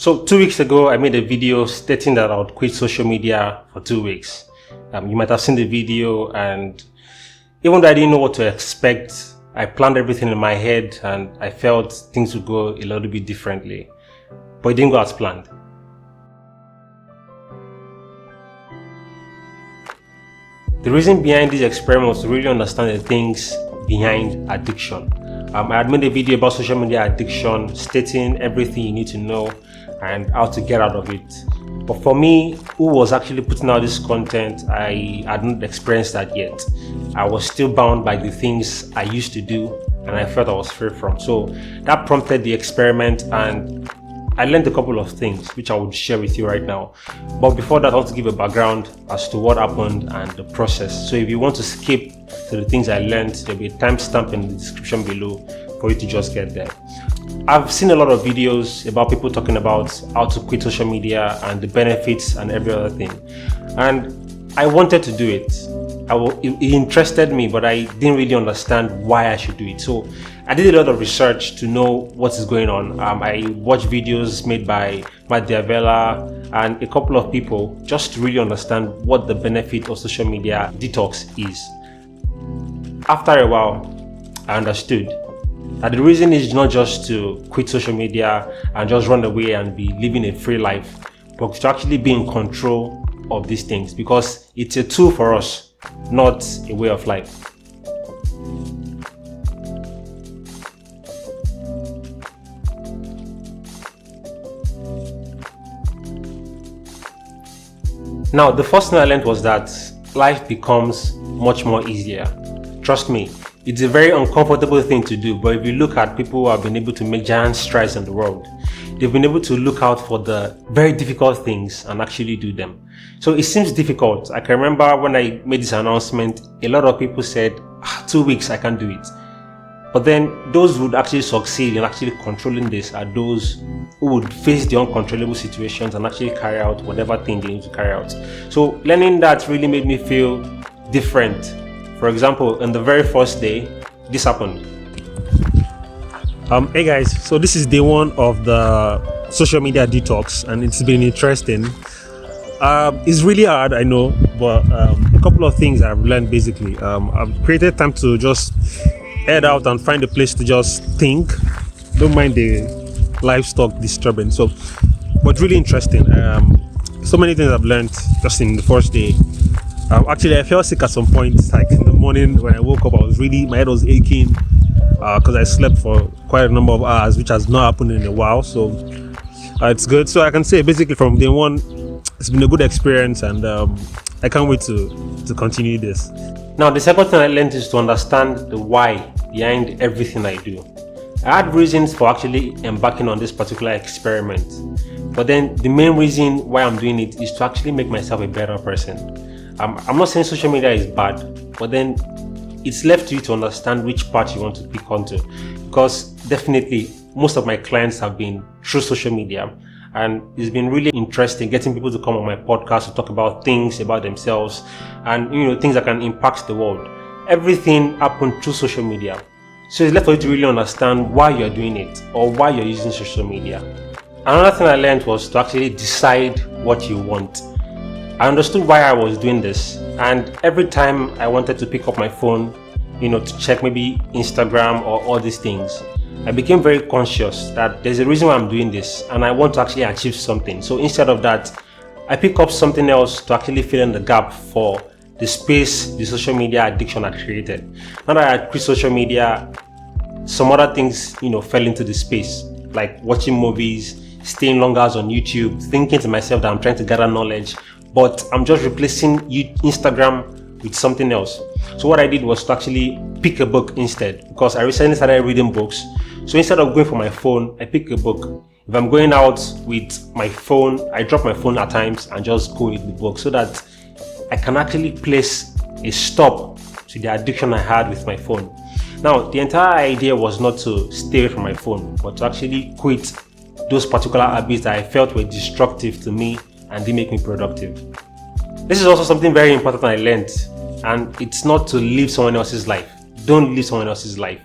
So 2 weeks ago, I made a video stating that I would quit social media for 2 weeks. You might have seen the video, and even though I didn't know what to expect, I planned everything in my head and I felt things would go a little bit differently. But it didn't go as planned. The reason behind this experiment was to really understand the things behind addiction. I had made a video about social media addiction, stating everything you need to know and how to get out of it. But for me, who was actually putting out this content, I had not experienced that yet. I was still bound by the things I used to do and I felt I was free from. So that prompted the experiment, and I learned a couple of things which I would share with you right now. But before that, I want to give a background as to what happened and the process. So if you want to skip to the things I learned, there'll be a timestamp in the description below for you to just get there. I've seen a lot of videos about people talking about how to quit social media and the benefits and every other thing. And I wanted to do it. It interested me, but I didn't really understand why I should do it. So I did a lot of research to know what is going on. I watched videos made by Matt and a couple of people just to really understand what the benefit of social media detox is. After a while, I understood that the reason is not just to quit social media and just run away and be living a free life, but to actually be in control of these things, because it's a tool for us, not a way of life. Now, the first thing I learned was that life becomes much more easier. Trust me, it's a very uncomfortable thing to do, but if you look at people who have been able to make giant strides in the world, they've been able to look out for the very difficult things and actually do them. So it seems difficult. I can remember when I made this announcement, a lot of people said, 2 weeks, I can't do it. But then those who would actually succeed in actually controlling this are those who would face the uncontrollable situations and actually carry out whatever thing they need to carry out. So learning that really made me feel different. For example, on the very first day, this happened. Hey guys, so this is day one of the social media detox, and it's been interesting. It's really hard, I know, but a couple of things I've learned basically. I've created time to just head out and find a place to just think. Don't mind the livestock disturbance. But really interesting. So many things I've learned just in the first day. Actually, I felt sick at some point, like in the morning when I woke up. My head was aching because I slept for quite a number of hours, which has not happened in a while. So it's good. So I can say basically from day one, it's been a good experience, and I can't wait to continue this. Now, the second thing I learned is to understand the why behind everything I do. I had reasons for actually embarking on this particular experiment, but then the main reason why I'm doing it is to actually make myself a better person. I'm not saying social media is bad, but then it's left to you to understand which part you want to pick onto, because definitely most of my clients have been through social media, and it's been really interesting getting people to come on my podcast to talk about things about themselves and things that can impact the world. Everything happened through social media, so it's left for you to really understand why you're doing it or why you're using social media. Another thing I learned was to actually decide what you want. I understood why I was doing this, and every time I wanted to pick up my phone, to check maybe Instagram or all these things, I became very conscious that there's a reason why I'm doing this and I want to actually achieve something. So instead of that, I pick up something else to actually fill in the gap for the space the social media addiction had created. Now that I had quit social media, some other things, fell into the space, like watching movies, staying long hours on YouTube, thinking to myself that I'm trying to gather knowledge, but I'm just replacing Instagram with something else. So what I did was to actually pick a book instead, because I recently started reading books. So instead of going for my phone, I pick a book. If I'm going out with my phone, I drop my phone at times and just go with the book, so that I can actually place a stop to the addiction I had with my phone. Now, the entire idea was not to stay away from my phone, but to actually quit those particular habits that I felt were destructive to me and didn't make me productive. This is also something very important I learned, and it's not to live someone else's life. Don't live someone else's life.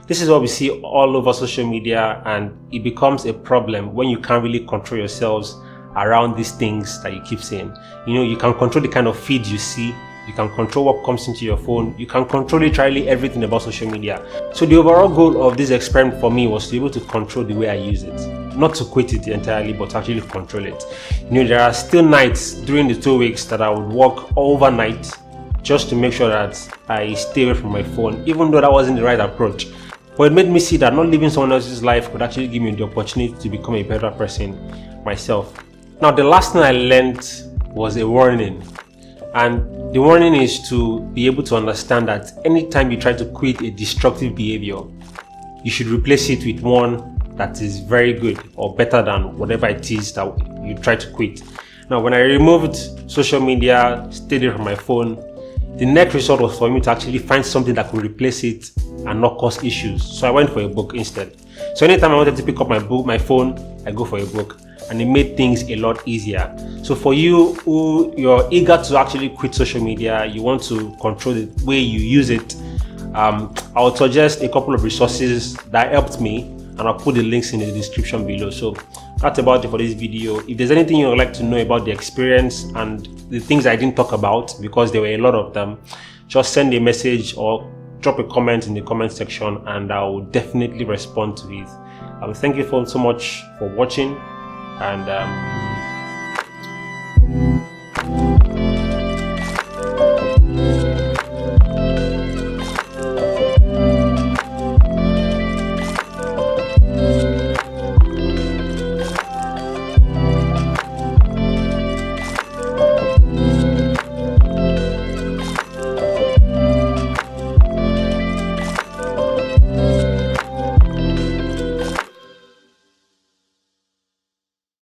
This is what we see all over social media, and it becomes a problem when you can't really control yourselves around these things that you keep saying. You can control the kind of feed you see, you can control what comes into your phone, you can control literally everything about social media. So the overall goal of this experiment for me was to be able to control the way I use it. Not to quit it entirely, but to actually control it. There are still nights during the 2 weeks that I would work overnight just to make sure that I stay away from my phone, even though that wasn't the right approach. But it made me see that not living someone else's life could actually give me the opportunity to become a better person myself. Now, the last thing I learned was a warning. And the warning is to be able to understand that anytime you try to quit a destructive behavior, you should replace it with one that is very good or better than whatever it is that you try to quit. Now, when I removed social media, stayed away from my phone, the next result was for me to actually find something that could replace it and not cause issues. So I went for a book instead. So anytime I wanted to pick up my phone, I go for a book, and it made things a lot easier. So for you who you're eager to actually quit social media, you want to control the way you use it, I would suggest a couple of resources that helped me, and I'll put the links in the description below. So that's about it for this video. If there's anything you would like to know about the experience and the things I didn't talk about, because there were a lot of them, just send a message or drop a comment in the comment section, and I will definitely respond to it. Thank you so much for watching, and